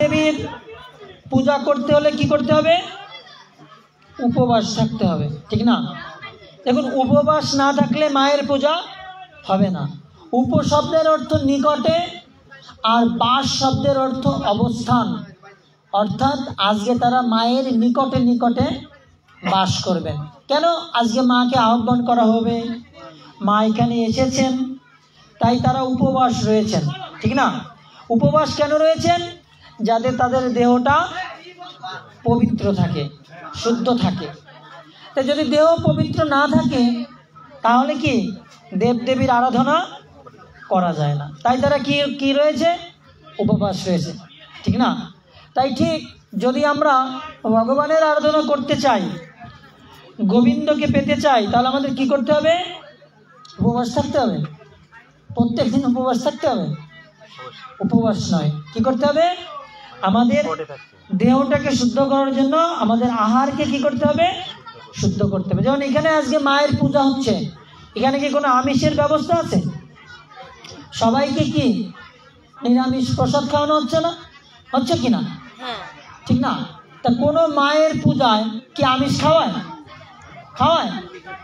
দেবীর পূজা করতে হলে কি করতে হবে? উপবাস থাকতে হবে, ঠিক না? দেখুন, উপবাস না থাকলে মায়ের পূজা হবে না। উপ শব্দের অর্থ নিকটে, আর বাস শব্দের অর্থ অবস্থান, অর্থাৎ আজকে তারা মায়ের নিকটে নিকটে বাস করবেন। কেন আজকে মাকে আহ্বান করা হবে? মা এখানে এসেছেন, তাই তারা উপবাস রয়েছেন, ঠিক না? উপবাস কেন রয়েছেন? যাতে তাদের দেহটা পবিত্র থাকে, শুদ্ধ থাকে। তাই যদি দেহ পবিত্র না থাকে তাহলে কি দেবদেবীর আরাধনা করা যায় না। তাই তারা কি রয়েছে? উপবাস রয়েছে, ঠিক না? তাই ঠিক যদি আমরা ভগবানের আরাধনা করতে চাই, গোবিন্দকে পেতে চাই, তাহলে আমাদের কি করতে হবে? উপবাস থাকতে হবে। প্রত্যেক দিন উপবাস থাকতে হবে? উপবাস নয়, কি করতে হবে? আমাদের দেহটাকে শুদ্ধ করার জন্য আমাদের আহারকে কি করতে হবে? শুদ্ধ করতে হবে। যেমন এখানে আজকে মায়ের পূজা হচ্ছে, এখানে কি কোনো আমিষের ব্যবস্থা আছে? সবাইকে কি নিরামিষ প্রসাদ খাওয়ানো হচ্ছে না? হচ্ছে কি না? ঠিক না? তা কোনো মায়ের পূজায় কি আমিষ খাওয়ায়?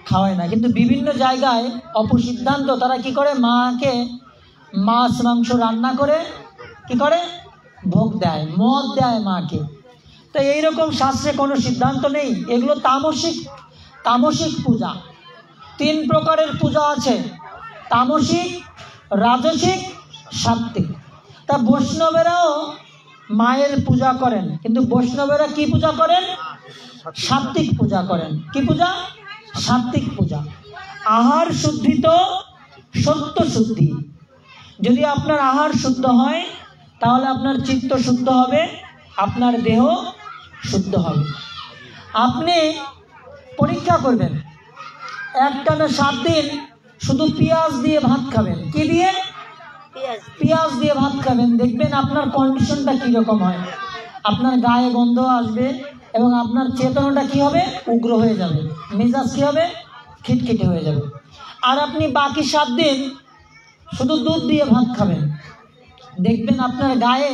খাওয়ায় না। কিন্তু বিভিন্ন জায়গায় অপসিদ্ধান্ত তারা কি করে? মাকে মাছ মাংস রান্না করে কি করে? ভোগ দেয়, মদ দেয় মাকে। তো এইরকম শাস্ত্রে কোনো সিদ্ধান্ত নেই। এগুলো তামসিক পূজা। 3 প্রকারের পূজা আছে: তামসিক, রাজসিক, সাত্ত্বিক। তা বৈষ্ণবেরাও মায়ের পূজা করেন, কিন্তু বৈষ্ণবেরা কি পূজা করেন? সাত্ত্বিক পূজা করেন। কি পূজা? সাত্ত্বিক পূজা। আহার শুদ্ধিত সত্য শুদ্ধি। যদি আপনার আহার শুদ্ধ হয় তাহলে আপনার চিত্ত শুদ্ধ হবে, আপনার দেহ শুদ্ধ হবে। আপনি পরীক্ষা করবেন, একটানা 7 দিন শুধু পেঁয়াজ দিয়ে ভাত খাবেন। কি দিয়ে? পেঁয়াজ দিয়ে ভাত খাবেন। দেখবেন আপনার কন্ডিশনটা কীরকম হয়। আপনার গায়ে গন্ধ আসবে এবং আপনার চেতনাটা কি হবে? উগ্র হয়ে যাবে, মেজাজ কি হবে? খিটখিটে হয়ে যাবে। আর আপনি বাকি 7 দিন শুধু দুধ দিয়ে ভাত খাবেন, দেখবেন আপনার গায়ে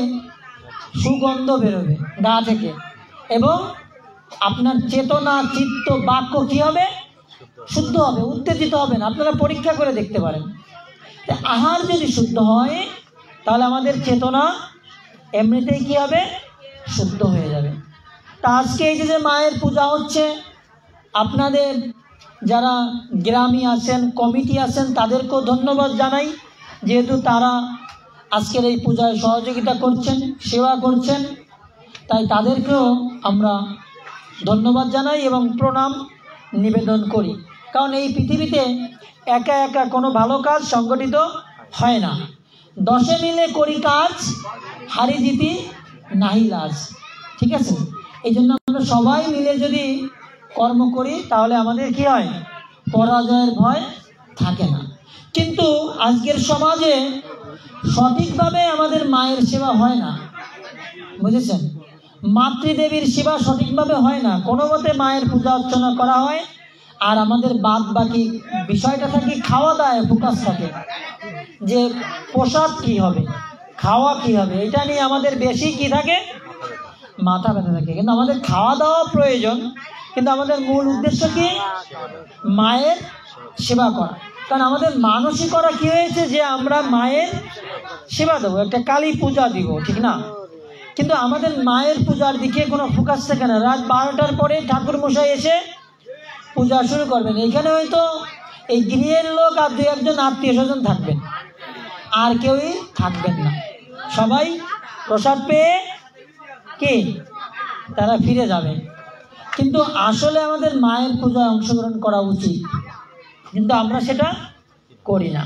সুগন্ধ বেরোবে গা থেকে, এবং আপনার চেতনা, চিত্ত, বাক্য কি হবে? শুদ্ধ হবে, উত্তেজিত হবে না। আপনারা পরীক্ষা করে দেখতে পারেন। আহার যদি শুদ্ধ হয় তাহলে আমাদের চেতনা এমনিতেই কি হবে? শুদ্ধ হয়ে যাবে। তা আজকে এই যে মায়ের পূজা হচ্ছে, আপনাদের যারা গ্রামী আছেন, কমিটি আছেন, তাদেরকেও ধন্যবাদ জানাই, যেহেতু তারা আজকের এই পূজায় সহযোগিতা করছেন, সেবা করছেন। তাই তাদেরকেও আমরা ধন্যবাদ জানাই এবং প্রণাম নিবেদন করি। কারণ এই পৃথিবীতে একা একা কোনো ভালো কাজ সংগঠিত হয় না। 10 মিলে করি কাজ, হারি জিতি নাহি লাজ। ঠিক আছে? এই জন্য আমরা সবাই মিলে যদি কর্ম করি তাহলে আমাদের কি হয়? পরাজয়ের ভয় থাকে না। কিন্তু আজকের সমাজে সঠিকভাবে আমাদের মায়ের সেবা হয় না, বুঝেছেন? মাতৃদেবীর সেবা সঠিকভাবে হয় না। কোনো মতে মায়ের পূজা অর্চনা করা হয়, আর আমাদের বাদ বাকি বিষয়টা থাকে খাওয়া দাওয়ায় ফোকাস থাকে, যে প্রসাদ কি হবে, খাওয়া কি হবে, এটা নিয়ে আমাদের বেশি কি থাকে? মাথা ব্যথা থাকে। কিন্তু আমাদের খাওয়া দাওয়া প্রয়োজন, কিন্তু আমাদের মূল উদ্দেশ্য কি? মায়ের সেবা করা। কারণ আমাদের মানসিকতা কি হয়েছে যে আমরা মায়ের সেবা দেবো, একটা কালী পূজা দিব, ঠিক না? কিন্তু আমাদের মায়ের পূজার দিকে কোনো ফোকাস থাকে না। রাত 12টার পরে ঠাকুর মশাই এসে পূজা শুরু করবেন। এখানে হয়তো এই গৃহের লোক আর 2-1জন আত্মীয় স্বজন থাকবেন, আর কেউই থাকবেন না। সবাই প্রসাদ পেয়ে কি তারা ফিরে যাবে। কিন্তু আসলে আমাদের মায়ের পূজায় অংশগ্রহণ করা উচিত, কিন্তু আমরা সেটা করি না।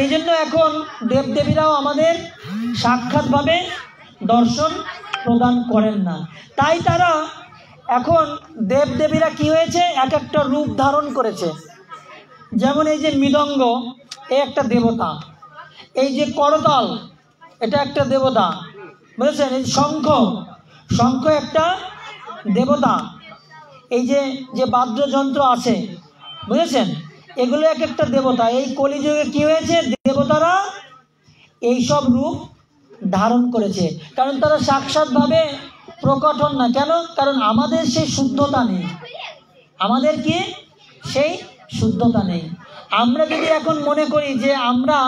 এই জন্য এখন দেবদেবীরাও আমাদের সাক্ষাৎভাবে দর্শন প্রদান করেন না। তাই তারা এখন দেবদেবীরা কি হয়েছে? এক একটা রূপ ধারণ করেছে। যেমন এই যে মৃদঙ্গ, এ একটা দেবতা। এই যে করতাল, এটা একটা দেবতা, বুঝেছেন? এই শঙ্খ একটা দেবতা। এই যে বাদ্যযন্ত্র আছে, বুঝেছেন? এগুলো এক একটা দেবতা। এই কলিযুগে কি হয়েছে? দেবতারা এইসব রূপ ধারণ করেছে, কারণ তারা সাক্ষাৎভাবে প্রকট হন না। কেন? কারণ আমাদের সেই শুদ্ধতা নেই, আমাদের কি সেই শুদ্ধতা নেই। আমরা যদি এখন মনে করি যে আমরা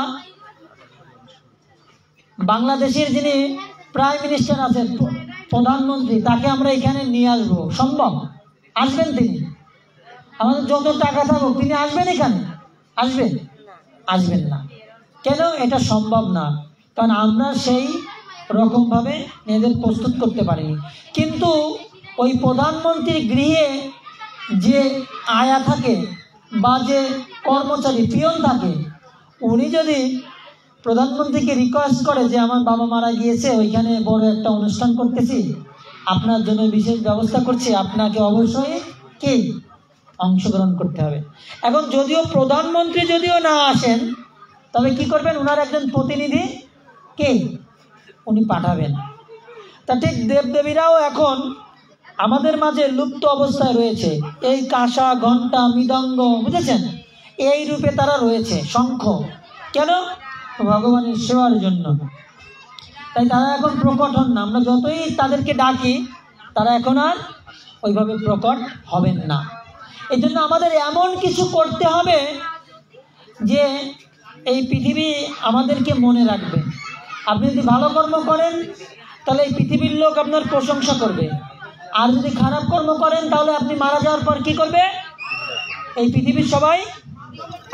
বাংলাদেশের যিনি প্রাইম মিনিস্টার আছেন, প্রধানমন্ত্রী, তাকে আমরা এখানে নিয়ে আসবো, সম্ভব? আসবেন তিনি? আমাদের যত টাকা থাকুক তিনি আসবেন এখানে? আসবেন? আসবেন না। কেন? এটা সম্ভব না, কারণ আমরা সেই রকমভাবে নিজেদের প্রস্তুত করতে পারিনি। কিন্তু ওই প্রধানমন্ত্রীর গৃহে যে আয়া থাকে বা যে কর্মচারী পিয়ন থাকে, উনি যদি প্রধানমন্ত্রীকে রিকোয়েস্ট করে যে আমার বাবা মারা গিয়েছে, ওইখানে বড় একটা অনুষ্ঠান করতেছি, আপনার জন্য বিশেষ ব্যবস্থা করছি, আপনাকে অবশ্যই কি অংশগ্রহণ করতে হবে। এখন যদিও প্রধানমন্ত্রী যদিও না আসেন, তবে কি করবেন? ওনার একজন প্রতিনিধি কে উনি পাঠাবেন। তা ঠিক দেবদেবীরাও এখন আমাদের মাঝে লুপ্ত অবস্থায় রয়েছে। এই কাঁসা, ঘণ্টা, মৃদঙ্গ, বুঝেছেন, এই রূপে তারা রয়েছে। শঙ্খ কেন? ভগবানের সেবার জন্য। তাই তারা এখন প্রকট হন না। আমরা যতই তাদেরকে ডাকি, তারা এখন আর ওইভাবে প্রকট হবেন না। এই জন্য আমাদের এমন কিছু করতে হবে যে এই পৃথিবী আমাদেরকে মনে রাখবে। আপনি যদি ভালো কর্ম করেন, তাহলে এই পৃথিবীর লোক আপনার প্রশংসা করবে। আর যদি খারাপ কর্ম করেন, তাহলে আপনি মারা যাওয়ার পর কি করবে? এই পৃথিবীর সবাই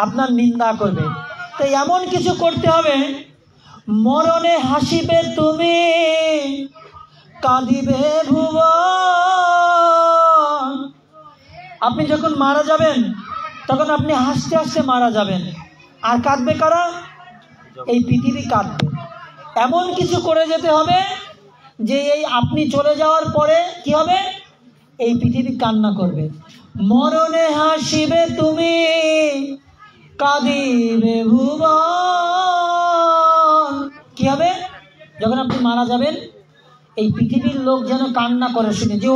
আপনার নিন্দা করবে। তাই এমন কিছু করতে হবে, মরণে হাসিবে তুমি, কাঁদিবে ভুবন। আপনি যখন মারা যাবেন, তখন আপনি হাসতে হাসতে মারা যাবেন। আর কাঁদবে কারা? এই পৃথিবী কাঁদবে। এমন কিছু করে যেতে হবে যে এই আপনি চলে যাওয়ার পরে কি হবে? এই পৃথিবী কান্না করবে। মরণে হাসিবে তুমি, কাঁদিবে ভুবন। কি হবে? যখন আপনি মারা যাবেন, এই পৃথিবীর লোক যেন কান্না করে শুনে যে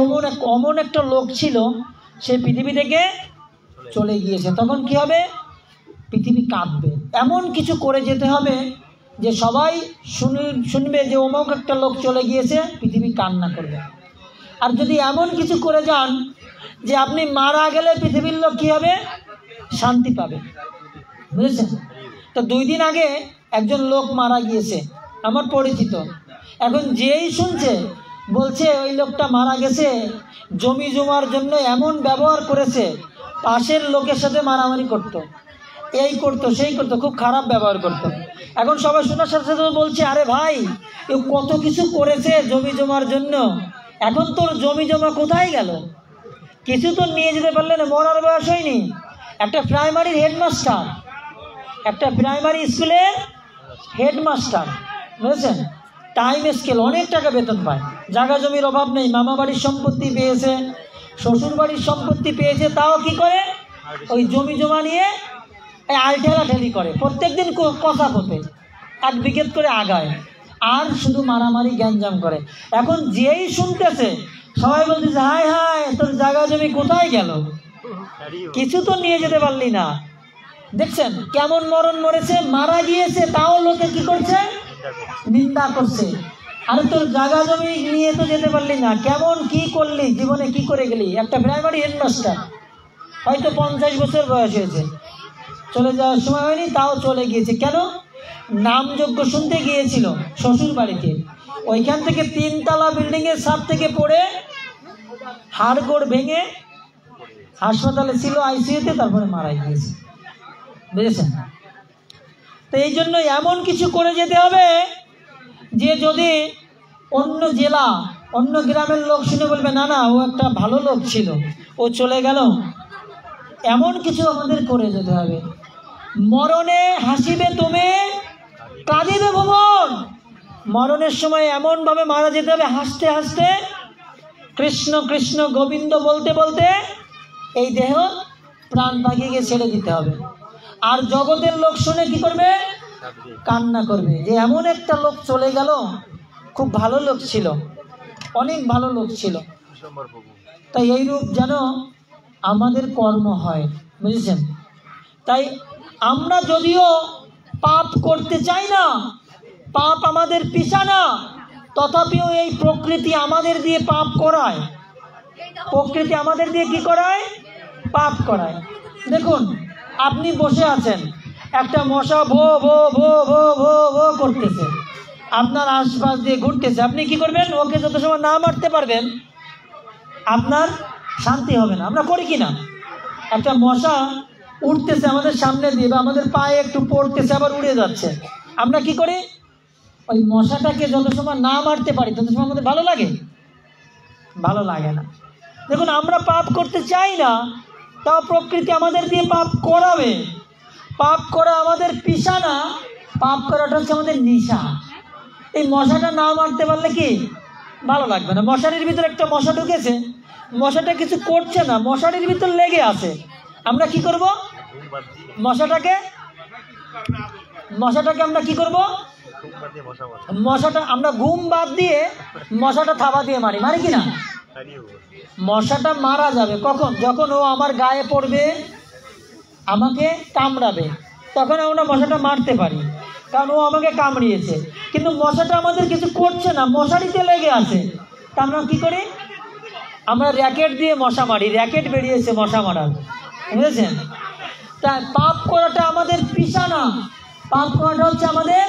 অমন একটা লোক ছিল, সে পৃথিবী থেকে চলে গিয়েছে। তখন কি হবে? পৃথিবী কাঁদবে। এমন কিছু করে যেতে হবে যে সবাই শুনবে যে অমুক একটা লোক চলে গিয়েছে, পৃথিবী কান্না করবে। আর যদি এমন কিছু করে যান যে আপনি মারা গেলে পৃথিবীর লোক কী হবে? শান্তি পাবে। বুঝেছেন? তো 2 দিন আগে একজন লোক মারা গিয়েছে, আমার পরিচিত। এখন যেই শুনছে, বলছে ওই লোকটা মারা গেছে, জমি জমার জন্য এমন ব্যবহার করেছে, পাশের লোকের সাথে মারামারি করতো, এই করতো, সেই করতো, খুব খারাপ ব্যবহার করতো। এখন সবাই শোনার সাথে সাথে বলছে, আরে ভাই, এ কত কিছু করেছে জমি জমার জন্য, এখন তোর জমি জমা কোথায় গেল? কিছু তো নিয়ে যেতে পারলে না, মরার বয়স হয়নি। একটা প্রাইমারির হেডমাস্টার, একটা প্রাইমারি স্কুলের হেডমাস্টার, বুঝেছেন, টাইম স্কেল, অনেক টাকা বেতন পায়, জায়গা জমির অভাব নেই, মামা বাড়ির সম্পত্তি পেয়েছে, শ্বশুর বাড়ির সম্পত্তি পেয়েছে, তাও কি করে? ওই জমি জমা নিয়ে ঠেলাঠেলি করে, প্রত্যেক দিন কথা হতে 1 বিঘেত করে আগায়, আর শুধু মারামারি গ্যাঞ্জাম করে। এখন যেই শুনতেছে, সবাই বলতেছে, হায় হায়, তোর জায়গা জমি কোথায় গেল? কিছু তো নিয়ে যেতে পারলি না। দেখছেন কেমন মরণ মরেছে, মারা গিয়েছে, তাও লোকে কি করছে? নিন্দা করছে। আরে তোর জায়গা জমি নিয়ে তো যেতে পারলি না, কেমন কি করলি, জীবনে কি করে গেলি? একটা প্রাইমারি হেডমাস্টার, হয়তো 50 বছর বয়স হয়েছে, চলে যাওয়ার সময় হয়নি, তাও চলে গিয়েছে। কেন? নামযজ্ঞ শুনতে গিয়েছিল শ্বশুর বাড়িতে, ওইখান থেকে 3 তলা বিল্ডিংয়ের ছাদ থেকে পড়ে হাড়গোড় ভেঙে হাসপাতালে ছিল, আইসিইউতে, তারপরে মারা গিয়েছে। বুঝেছেন? তো এই জন্য এমন কিছু করে যেতে হবে যে যদি অন্য জেলা, অন্য গ্রামের লোক শুনে বলবে, না না, ও একটা ভালো লোক ছিল, ও চলে গেল। এমন কিছু আমাদের করে যেতে হবে। মরণে হাসিবে তুমি, কাঁদিবে ভুবন। মরণের সময় এমনভাবে মারা যেতে হবে, হাসতে হাসতে, কৃষ্ণ কৃষ্ণ গোবিন্দ বলতে বলতে এই দেহ প্রাণ পাখিকে ছেড়ে দিতে হবে। আর জগতের লোক শুনে কি করবে? কান্না করবে যে এমন একটা লোক চলে গেল, খুব ভালো লোক ছিল, অনেক ভালো লোক ছিল। তাই এইরূপ যেন আমাদের কর্ম হয়। বুঝেছেন? তাই আমরা যদিও পাপ করতে চাই না, পাপ আমাদের পিছা না, তথাপিও এই প্রকৃতি আমাদের দিয়ে পাপ করায়। প্রকৃতি আমাদের দিয়ে কি করায়? পাপ করায়। দেখুন, আপনি বসে আছেন, একটা মশা ভো ভো ভো ভো ভো ভো করতেছে, আপনার আশপাশ দিয়ে ঘুরতেছে। আপনি কি করবেন? ওকে যত সময় না মারতে পারবেন আপনার শান্তি হবে না। আমরা করি কি না? একটা মশা উঠতেছে আমাদের সামনে দিয়ে, বা আমাদের পায়ে একটু পড়তেছে আবার উড়ে যাচ্ছে, আমরা কি করি? ওই মশাটাকে যত সময় না মারতে পারি তত সময় আমাদের ভালো লাগে? ভালো লাগে না। দেখুন, আমরা পাপ করতে চাই না, তাও প্রকৃতি আমাদের দিয়ে পাপ করাবে। পাপ করা আমাদের পেশা না, পাপ করাটা হচ্ছে আমাদের নেশা। এই মশাটা না মারতে পারলে কি ভালো লাগবে না? মশারির ভিতরে একটা মশা ঢুকেছে, মশাটা কিছু করছে না, মশারির ভিতর লেগে আছে, আমরা কি করব? মশাটাকে আমরা কি করব? মশাটা আমরা ঘুম বাদ দিয়ে মশাটা থাবা দিয়ে মারি কি না? মশাটা মারা যাবে কখন? যখন ও আমার গায়ে পড়বে, আমাকে কামড়াবে, তখন আমরা মশাটা মারতে পারি, কারণ ও আমাকে কামড়িয়েছে। কিন্তু মশাটা আমাদের কিছু করছে না, মশারিতে লেগে আছে, তা আমরা কী করি? আমরা র্যাকেট দিয়ে মশা মারি। র্যাকেট বেরিয়েছে মশা মারার, বুঝেছেন? তাই পাপ করাটা আমাদের পেশা না, পাপ করাটা হচ্ছে আমাদের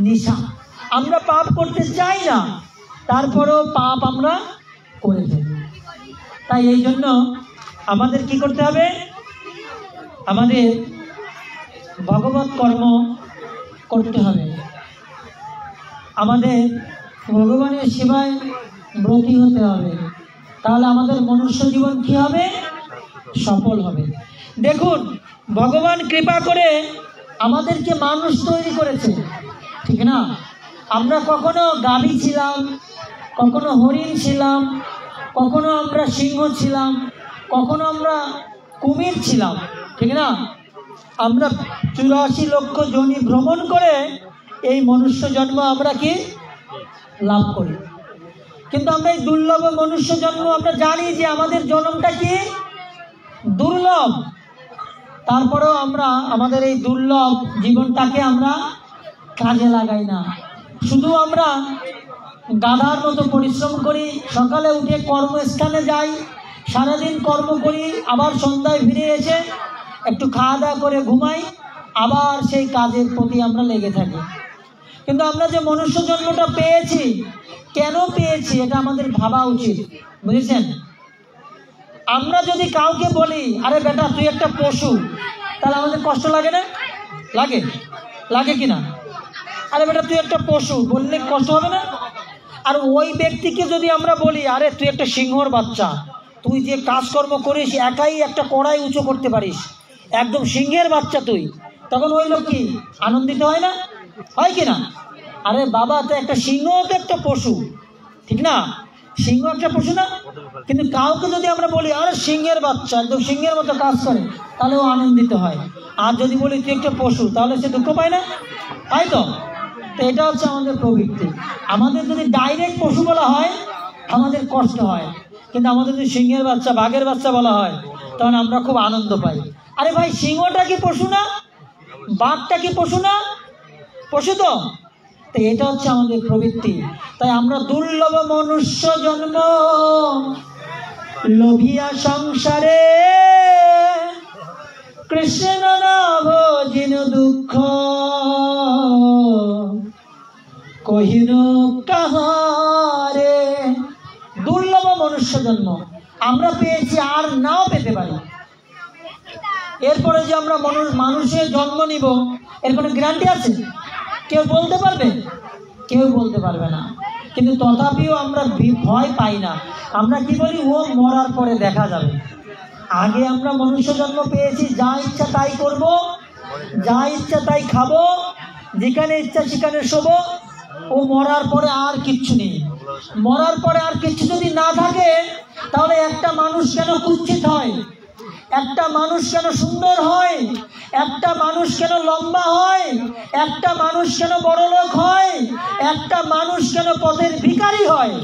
নেশা। আমরা পাপ করতে চাই না, তারপরেও পাপ আমরা করে ফেলি। তাই এই জন্য আমাদের কি করতে হবে? আমাদের ভগবত কর্ম করতে হবে, আমাদের ভগবানের সেবায় ব্রতী হতে হবে, তাহলে আমাদের মনুষ্য জীবন কি হবে? সফল হবে। দেখুন, ভগবান কৃপা করে আমাদেরকে মানুষ তৈরি করেছে, ঠিক না? আমরা কখনো গাভী ছিলাম, কখনো হরিণ ছিলাম, কখনো আমরা সিংহ ছিলাম, কখনো আমরা কুমির ছিলাম, ঠিক না? আমরা 84 লক্ষ যোনি ভ্রমণ করে এই মনুষ্য জন্ম আমরা কি লাভ করি। কিন্তু আমরা এই দুর্লভ মনুষ্য জন্ম, আমরা জানি যে আমাদের জন্মটা কি দুর্লভ, তারপরেও আমরা আমাদের এই দুর্লভ জীবনটাকে আমরা কাজে লাগাই না। শুধু আমরা গাধার মতো পরিশ্রম করি, সকালে উঠে কর্মস্থানে যাই, সারাদিন কর্ম করি, আবার সন্ধ্যায় ফিরে এসে একটু খাওয়া দাওয়া করে ঘুমাই, আবার সেই কাজের প্রতি আমরা লেগে থাকি। কিন্তু আমরা যে মনুষ্য জন্মটা পেয়েছি, কেন পেয়েছি এটা আমাদের ভাবা উচিত, বুঝেছেন? আমরা যদি কাউকে বলি, আরে বেটা তুই একটা পশু, তাহলে আমাদের কষ্ট লাগে না? লাগে কি না? আরে বেটা তুই একটা পশু বললে কষ্ট হবে না? আর ওই ব্যক্তিকে যদি আমরা বলি, আরে তুই একটা সিংহর বাচ্চা, তুই যে কাজকর্ম করিস একাই একটা কড়াই উঁচু করতে পারিস, একদম সিংহের বাচ্চা তুই, তখন ওই লোক কি আনন্দিত হয় না? হয় কি না? আরে বাবা, তো একটা সিংহ তো একটা পশু, ঠিক না? সিংহ একটা পশু না? কিন্তু কাউকে যদি আমরা বলি আরে সিংহের বাচ্চা, একদম সিংহের মতো কাজ করে, তাহলে ও আনন্দিত হয়। আর যদি বলি তুই একটা পশু, তাহলে সে দুঃখ পায় না? তাই তো। তো এটা হচ্ছে আমাদের প্রবৃত্তি। আমাদের যদি ডাইরেক্ট পশু বলা হয় আমাদের কষ্ট হয়, কিন্তু আমাদের যদি সিংহের বাচ্চা, বাঘের বাচ্চা বলা হয়, তখন আমরা খুব আনন্দ পাই। আরে ভাই, সিংহটা কি পশু না? বাঘটা কি পশু না? পশু তো। তো এটা হচ্ছে আমাদের প্রবৃত্তি। তাই আমরা দুর্লভ মনুষ্য জন্ম লোভিয়া সংসারে, কৃষ্ণ না ভজিন দুঃখ কহিন কাহারে। দুর্লভ মনুষ্য জন্ম আমরা পেয়েছি, আর নাও পেতে পারি। এরপরে যে আমরা মানুষের জন্ম নিব, এর কোনো গ্যারান্টি আছে? কেউ বলতে পারবে? কেউ বলতে পারবে না। কিন্তু তথাপিও আমরা ভয় পাই না। আমরা কি বলি, ও মরার পরে দেখা যাবে। আগে আমরা মনুষ্য জন্ম পেয়েছি, যা ইচ্ছা তাই করব, যা ইচ্ছা তাই খাবো, যেখানে ইচ্ছা সেখানে শোবো। ও মরার পরে আর কিচ্ছু নেই। মরার পরে আর কিচ্ছু যদি না থাকে, তাহলে একটা মানুষ কেন কুৎসিত হয়? একটা মানুষ কেন সুন্দর হয়? একটা মানুষ কেন লম্বা হয়? একটা মানুষ কেন বড়লোক হয়? একটা মানুষ কেন পথের ভিখারি হয়?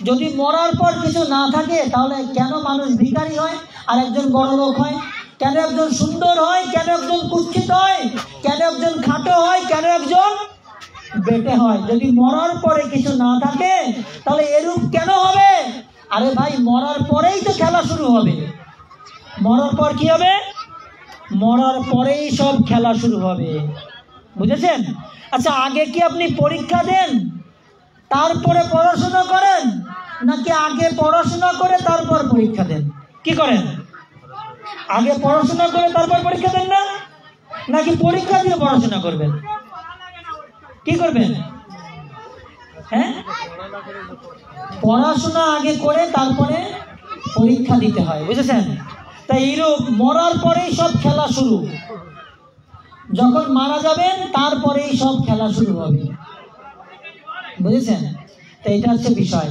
যদি মরার পর কিছু না থাকে, তাহলে কেন মানুষ ভিখারি হয় আর একজন বড়লোক হয়? কেন একজন সুন্দর হয়, কেন একজন কুৎসিত হয়, কেন একজন খাটো হয়, কেন একজন বেটে হয়। যদি মরার পরে কিছু না থাকে তাহলে এরূপ কেন হবে? আরে ভাই, মরার পরেই তো খেলা শুরু হবে। মরার পর কি হবে? মরার পরেই সব খেলা শুরু হবে, বুঝেছেন? আচ্ছা, আগে কি আপনি পরীক্ষা দেন তারপরে পড়াশোনা করেন, নাকি আগে পড়াশোনা করে তারপর পরীক্ষা দেন? কি করেন? আগে পড়াশোনা করে তারপর পরীক্ষা দেন না, নাকি পরীক্ষা দিয়ে পড়াশোনা করবেন? কি করবেন? হ্যাঁ, পড়াশোনা আগে করে তারপরে পরীক্ষা দিতে হয়, বুঝেছেন? তাই এইরূপ মরার পরেই সব খেলা শুরু। যখন মারা যাবেন তারপরেই সব খেলা শুরু হবে, বুঝেছেন? তো এটা হচ্ছে বিষয়।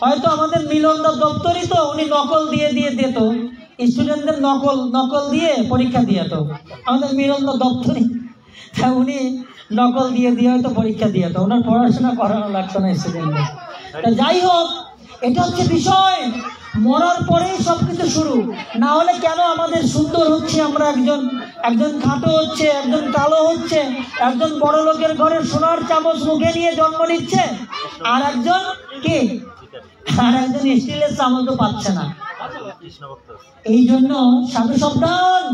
হয়তো আমাদের মিলনদার দপ্তরই তো উনি নকল দিয়ে দিত, স্টুডেন্টদের নকল দিয়ে পরীক্ষা দিয়ে তো আমাদের মিলনদার দপ্তরই, তা উনি নকল দিয়ে হয়তো পরীক্ষা দিয়ে তো, ওনার পড়াশোনা করানো লাগতো না স্টুডেন্টদের। তা যাই হোক, এটা হচ্ছে বিষয়। মরার পরেই সবকিছু শুরু। না হলে কেন আমাদের সুন্দর হচ্ছে আমরা, একজন খাটো হচ্ছে, একজন কালো হচ্ছে, একজন বড় লোকের ঘরে সোনার চামচ মুখে নিয়ে জন্ম নিচ্ছে, আর একজন স্টিলের চামচও পাচ্ছে না। এই জন্য সাধু সাবধান,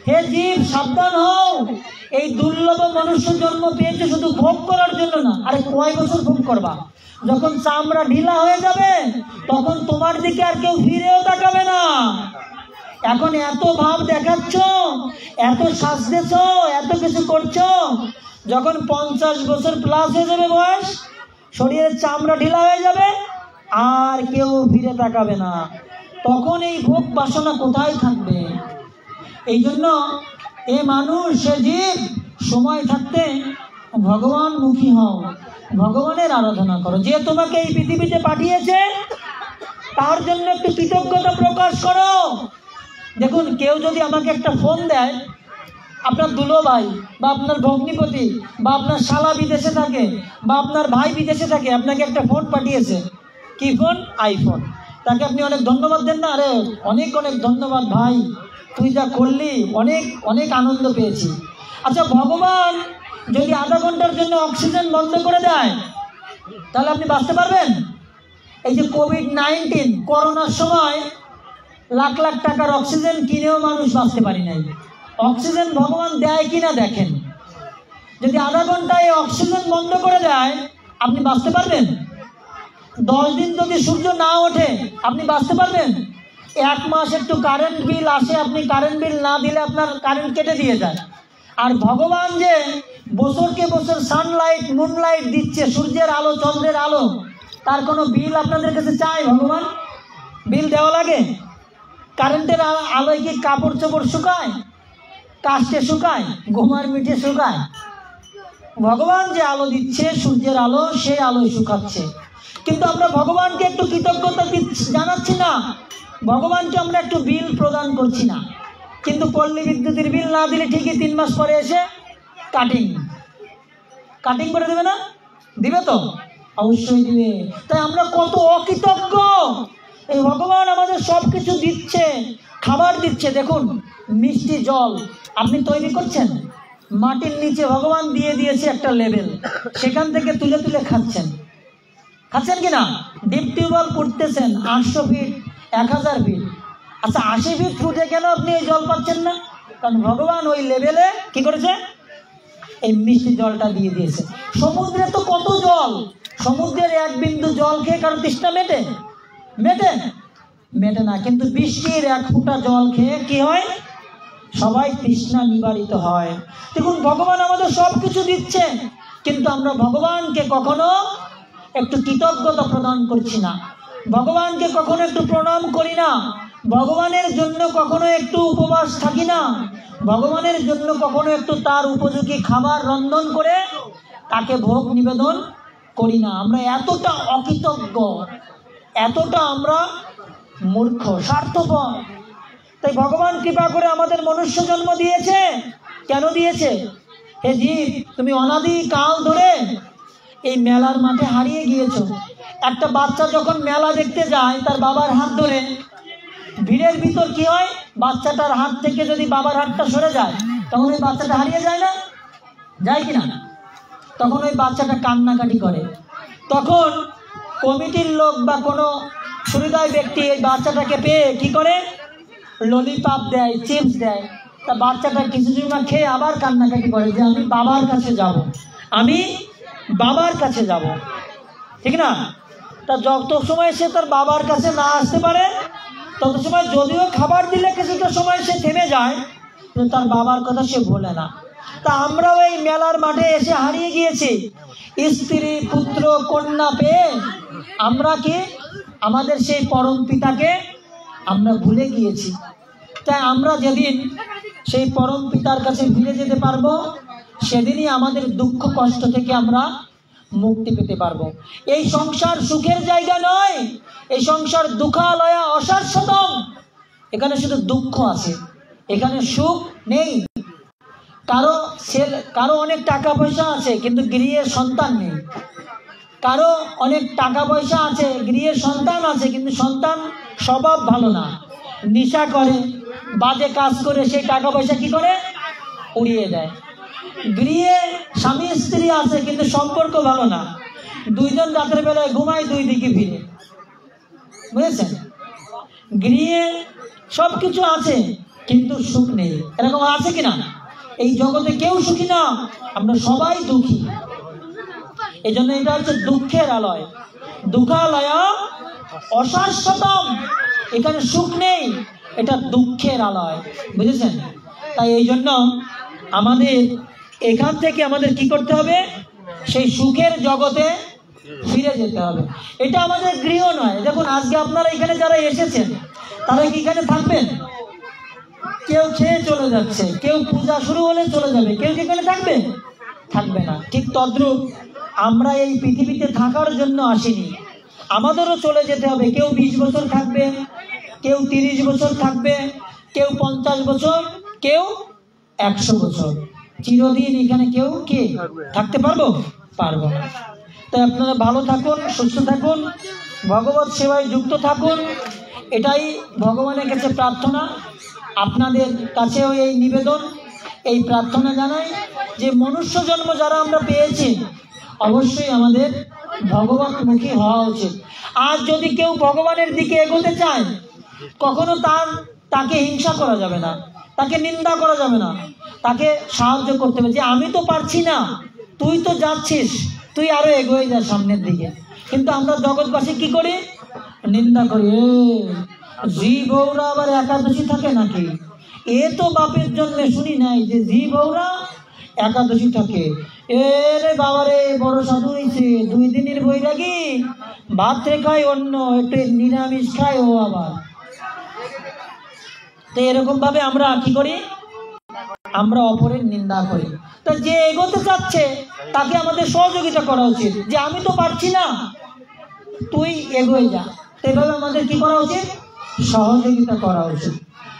হে জীব সাবধান হও। এই দুর্লভ মনুষ্য জন্ম পেয়েছে শুধু ভোগ করার জন্য না। আরে কয় বছর ভোগ করবা? যখন চামড়া ঢিলা হয়ে যাবে তখন তোমার দিকে আর কেউ ফিরেও তাকাবে না। এখন এত ভাব দেখাচ্ছ, এত সাজতেছ, এত কিছু করছো, যখন 50 বছর প্লাস হয়ে যাবে বয়স, শরীরের চামড়া ঢিলা হয়ে যাবে, আর কেউ ফিরে তাকাবে না। তখন এই ভোগ বাসনা কোথায় থাকবে? এই জন্য এ মানুষ, সে জীব, সময় থাকতে ভগবান মুখী হও, ভগবানের আরাধনা করো। যে তোমাকে এই পৃথিবীতে পাঠিয়েছে তার জন্য একটু কৃতজ্ঞতা প্রকাশ করো। দেখুন, কেউ যদি আমাকে একটা ফোন দেয়, আপনার দুলো ভাই বা আপনার ভগ্নিপতি বা আপনার শালা বিদেশে থাকে বা আপনার ভাই বিদেশে থাকে, আপনাকে একটা ফোন পাঠিয়েছে। কি ফোন? আইফোন। তাকে আপনি অনেক ধন্যবাদ দেন না? আরে অনেক অনেক ধন্যবাদ ভাই, তুই যা করলি, অনেক অনেক আনন্দ পেয়েছি। আচ্ছা, ভগবান যদি আধা ঘন্টার জন্য অক্সিজেন বন্ধ করে দেয় তাহলে আপনি বাঁচতে পারবেন? এই যে কোভিড-19 করোনার সময় লাখ লাখ টাকার অক্সিজেন কিনেও মানুষ বাঁচতে পারি নাই। অক্সিজেন ভগবান দেয় কিনা দেখেন। যদি আধা ঘন্টায় অক্সিজেন বন্ধ করে দেয়, আপনি বাঁচতে পারবেন? 10 দিন যদি সূর্য না ওঠে আপনি বাঁচতে পারবেন? 1 মাস একটু কারেন্ট বিল আসে, আপনি কারেন্ট বিল না দিলে আপনার কারেন্ট কেটে দিয়ে যায়। আর ভগবান যে বছরকে বছর সানলাইট মুনলাইট দিচ্ছে, সূর্যের আলো চন্দ্রের আলো, তার কোনো বিল আপনাদের কাছে চায়? ভগবান বিল দেওয়া লাগে? কারেন্টের আলোয় কি কাপড় চোপড় শুকায়, কাস্টে শুকায়, ঘুমার মিঠে শুকায়? ভগবান যে আলো দিচ্ছে, সূর্যের আলো, সেই আলোয় শুকাচ্ছে। কিন্তু আমরা ভগবানকে একটু কৃতজ্ঞতা জানাচ্ছি না, ভগবানকে আমরা একটু বিল প্রদান করছি না। কিন্তু পল্লী বিদ্যুতের বিল না দিলে ঠিকই 3 মাস পরে এসে কাটিং করে দেবে না? দিবে তো? অবশ্যই দিবে। তাই আমরা কত অকৃতজ্ঞ। এই ভগবান আমাদের সব কিছু দিচ্ছে, খাবার দিচ্ছে। দেখুন, মিষ্টি জল আপনি তৈরি করছেন, মাটির নিচে ভগবান দিয়ে দিয়েছে একটা লেভেল, সেখান থেকে তুলে তুলে খাচ্ছেন কিনা? ডিপ টিউবওয়েল পুঁততেছেন 800 ফিট, 1000 ফিট। আচ্ছা, 80 ফিট ফুটে কেন আপনি এই জল পাচ্ছেন না? কারণ ভগবান ওই লেভেলে কি করেছে? এই মিষ্টি জলটা দিয়ে দিয়েছে। সমুদ্রে তো কত জল, সমুদ্রের 1 বিন্দু জল খেয়ে কারো তৃষ্ণা মেটে না। কিন্তু বৃষ্টির 1 ফোঁটা জল খেয়ে কি হয়? সবাই তৃষ্ণা নিবারিত হয়। দেখুন, ভগবান আমাদের সব কিছু দিচ্ছে, কিন্তু আমরা ভগবানকে কখনো একটু কৃতজ্ঞতা প্রদান করছি না, ভগবানকে কখনো একটু প্রণাম করি না, ভগবানের জন্য কখনো একটু উপবাস থাকি না, ভগবানের জন্য কখনো একটু তার উপযোগী খাবার রন্ধন করে তাকে ভোগ নিবেদন করি না। আমরা এতটা অকৃতজ্ঞ, এতটা আমরা মূর্খ, স্বার্থপর। তাই ভগবান কৃপা করে আমাদের মনুষ্য জন্ম দিয়েছে। কেন দিয়েছে? হে জীব, তুমি অনাদি কাল ধরে এই মেলার মাঠে হারিয়ে গিয়েছো। একটা বাচ্চা যখন মেলা দেখতে যায় তার বাবার হাত ধরে, ভিড়ের ভিতর কি হয়? বাচ্চাটার হাত থেকে যদি বাবার হাতটা সরে যায় তখন ওই বাচ্চাটা হারিয়ে যায় না? যায় কিনা? তখন ওই বাচ্চাটা কান্নাকাটি করে, তখন কমিটির লোক বা কোনো সুহৃদয় ব্যক্তি এই বাচ্চাটাকে পেয়ে কি করে, ললিপপ দেয়, চিপস দেয়। তা বাচ্চাটা কিছু সময় খেয়ে আবার কান্নাকাটি করে যে আমি বাবার কাছে যাব, আমি বাবার কাছে যাব, ঠিক না? তা যত সময় সে তার বাবার কাছে না আসতে পারে তত সময় যদিও খাবার দিলে কিছুটা সময় সে থেমে যায়, কিন্তু তার বাবার কথা সে ভোলে না। তা আমরাও এই মেলার মাঠে এসে হারিয়ে গিয়েছি স্ত্রী, পুত্র, কন্যা পেয়ে আমরা কি আমাদের সেই পরম পিতাকে আমরা ভুলে গিয়েছি। তাই আমরা যেদিন সেই পরম পিতার কাছে ফিরে যেতে পারবো সেদিনই আমাদের দুঃখ কষ্ট থেকে আমরা মুক্তি পেতে পারবো। এই সংসার সুখের জায়গা নয়, এই সংসার দুঃখালয়া অসারস্বতম। এখানে শুধু দুঃখ আছে, এখানে সুখ নেই। কারো অনেক টাকা পয়সা আছে কিন্তু গৃহের সন্তান নেই, কারো অনেক টাকা পয়সা আছে, গৃহের সন্তান আছে কিন্তু সন্তান স্বভাব ভালো না, নেশা করে, বাজে কাজ করে, সেই টাকা পয়সা কি করে উড়িয়ে দেয়। গৃহে স্বামী স্ত্রী আছে কিন্তু সম্পর্ক ভালো না, দুইজন রাতের বেলায় ঘুমায় দুই দিকে ফিরে, বুঝেছেন? গৃহে সব কিছু আছে কিন্তু সুখ নেই, এরকম আছে কিনা? এই জগতে কেউ সুখী না, আমরা সবাই দুঃখী। এই জন্য এটা হচ্ছে দুঃখের আলয়, দুঃখালয় অসারস্বতম। এখানে সুখ নেই, এটা দুঃখের আলয়, বুঝেছেন? তাই এই জন্য আমাদের এখান থেকে আমাদের কি করতে হবে, সেই সুখের জগতে ফিরে যেতে হবে। এটা আমাদের গৃহ নয়। দেখুন আজকে আপনারা এখানে যারা এসেছেন তারা কি এখানে থাকবেন? কেউ খেয়ে চলে যাচ্ছে, কেউ পূজা শুরু হলে চলে যাবে, কেউ কি এখানে থাকবে? থাকবে না। ঠিক তদ্রূপ আমরা এই পৃথিবীতে থাকার জন্য আসিনি, আমাদেরও চলে যেতে হবে। কেউ 20 বছর থাকবে, কেউ 30 বছর থাকবে, কেউ 50 বছর, কেউ 100 বছর। চিরদিন এখানে কেউ কে থাকতে পারবো না। তাই আপনারা ভালো থাকুন, সুস্থ থাকুন, ভগবত সেবায় যুক্ত থাকুন, এটাই ভগবানের কাছে প্রার্থনা। আপনাদের কাছেও এই নিবেদন, এই প্রার্থনা জানাই যে মনুষ্য জন্ম যারা আমরা পেয়েছি অবশ্যই আমাদের ভগবানমুখী হওয়া উচিত। আর যদি কেউ ভগবানের দিকে এগোতে চায় কখনো তাকে হিংসা করা যাবে না, তাকে নিন্দা করা যাবে না, তাকে সাহায্য করতে হবে যে আমি তো পারছি না, তুই তো যাচ্ছিস, তুই আরো এগোয়ে যা সামনের দিকে। কিন্তু আমরা জগৎবাসী কি করি? নিন্দা করি। জি বউরা আবার একাদশী থাকে নাকি? এ তো বাপের জন্মে শুনি নাই যে জি বউরা একাদশী থাকে। রে বাবারে, বড় সাধু হয়েছে, 2 দিনের বৈরাগী, ভাত খায় অন্য, একটু নিরামিষ খায় ও আবার। তো এরকম ভাবে আমরা কি করি? আমরা অপরের নিন্দা করি। তো যে এগোতে চাচ্ছে তাকে আমাদের সহযোগিতা করা উচিত যে আমি তো পারছি না, তুই এগোয়ে যা। এভাবে আমাদের কি করা উচিত? সহযোগিতা করা উচিত।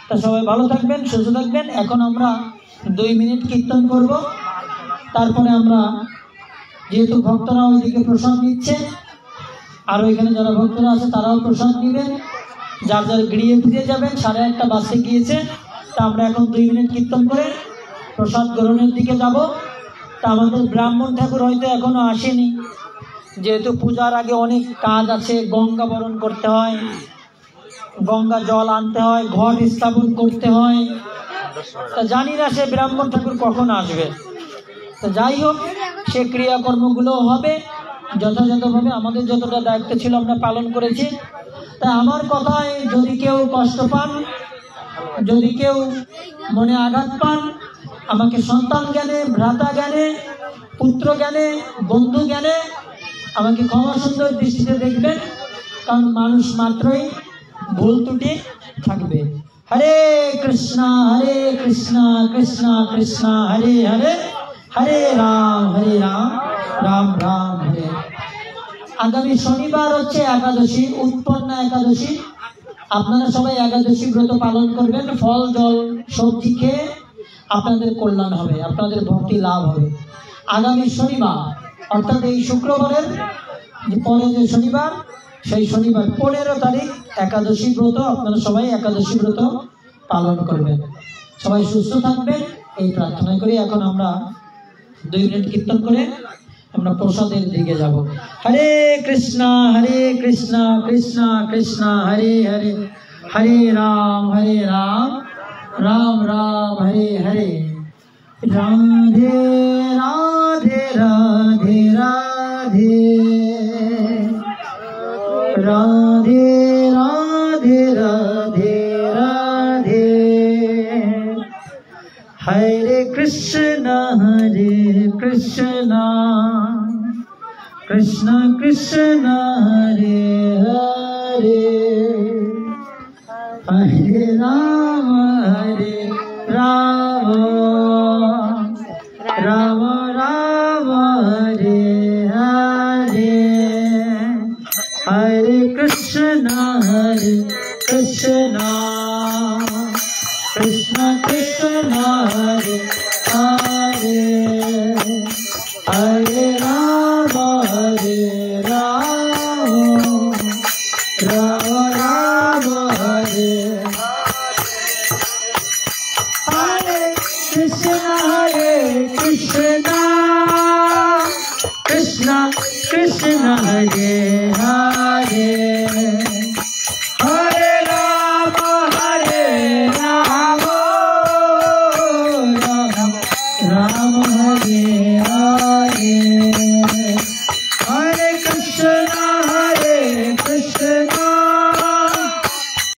তা সবাই ভালো থাকবেন, সুস্থ থাকবেন। এখন আমরা 2 মিনিট কীর্তন করব, তারপরে আমরা যেহেতু ভক্তরা ওইদিকে প্রসাদ নিচ্ছে, আর ওইখানে যারা ভক্তরা আছে তারাও প্রসাদ নেবেন, যার যার গৃহে ফিরে যাবেন। 1:30 বাজতে গিয়েছে। তা আমরা এখন 2 মিনিট কীর্তন করে প্রসাদ গ্রহণের দিকে যাব। তা আমাদের ব্রাহ্মণ ঠাকুর হয়তো এখনো আসেনি, যেহেতু পূজার আগে অনেক কাজ আছে, গঙ্গা বরণ করতে হয়, গঙ্গা জল আনতে হয়, ঘট স্থাপন করতে হয়। তা জানি না সে ব্রাহ্মণ ঠাকুর কখন আসবে। তো যাই হোক, সে ক্রিয়াকর্মগুলো হবে যথাযথভাবে। আমাদের যতটা দায়িত্ব ছিল আমরা পালন করেছি। তাই আমার কথায় যদি কেউ কষ্ট পান, যদি কেউ মনে আঘাত পান, আমাকে সন্তান জ্ঞানে, ভ্রাতা জ্ঞানে, পুত্র জ্ঞানে, বন্ধু জ্ঞানে আমাকে ক্ষমা সুন্দর দৃষ্টিতে দেখবেন, কারণ মানুষ মাত্রই ভুল ত্রুটি থাকবে। হরে কৃষ্ণ কৃষ্ণ কৃষ্ণ হরে হরে, হরে রাম রাম রাম হরে। আগামী শনিবার হচ্ছে একাদশী, উৎপন্না একাদশী। আপনারা সবাই একাদশী ব্রত পালন করবেন। ফল, জল, সবজি খেয়ে আপনাদের কল্যাণ হবে, আপনাদের ভক্তি লাভ হবে। আগামী শনিবার অর্থাৎ এই শুক্রবারের পরে যে শনিবার, সেই শনিবার 15 তারিখ একাদশী ব্রত। আপনারা সবাই একাদশী ব্রত পালন করবেন। সবাই সুস্থ থাকবেন এই প্রার্থনা করি। এখন আমরা 2 মিনিট কীর্তন করে আমরা প্রসাদের দিকে যাব। হরে কৃষ্ণ কৃষ্ণ কৃষ্ণ হরে হরে, হরে রাম রাম রাম হরে হরে। রাধে রাধে রাধে রাধে, রাধে রাধে রাধে রাধে। हरे कृष्ण कृष्ण कृष्ण हरे हरे, हरे राम राम राम हरे हरे। हरे कृष्ण कृष्ण कृष्ण हरे हरे, हरे राम राम राम हरे। हरे कृष्ण कृष्ण कृष्ण हरे हरे,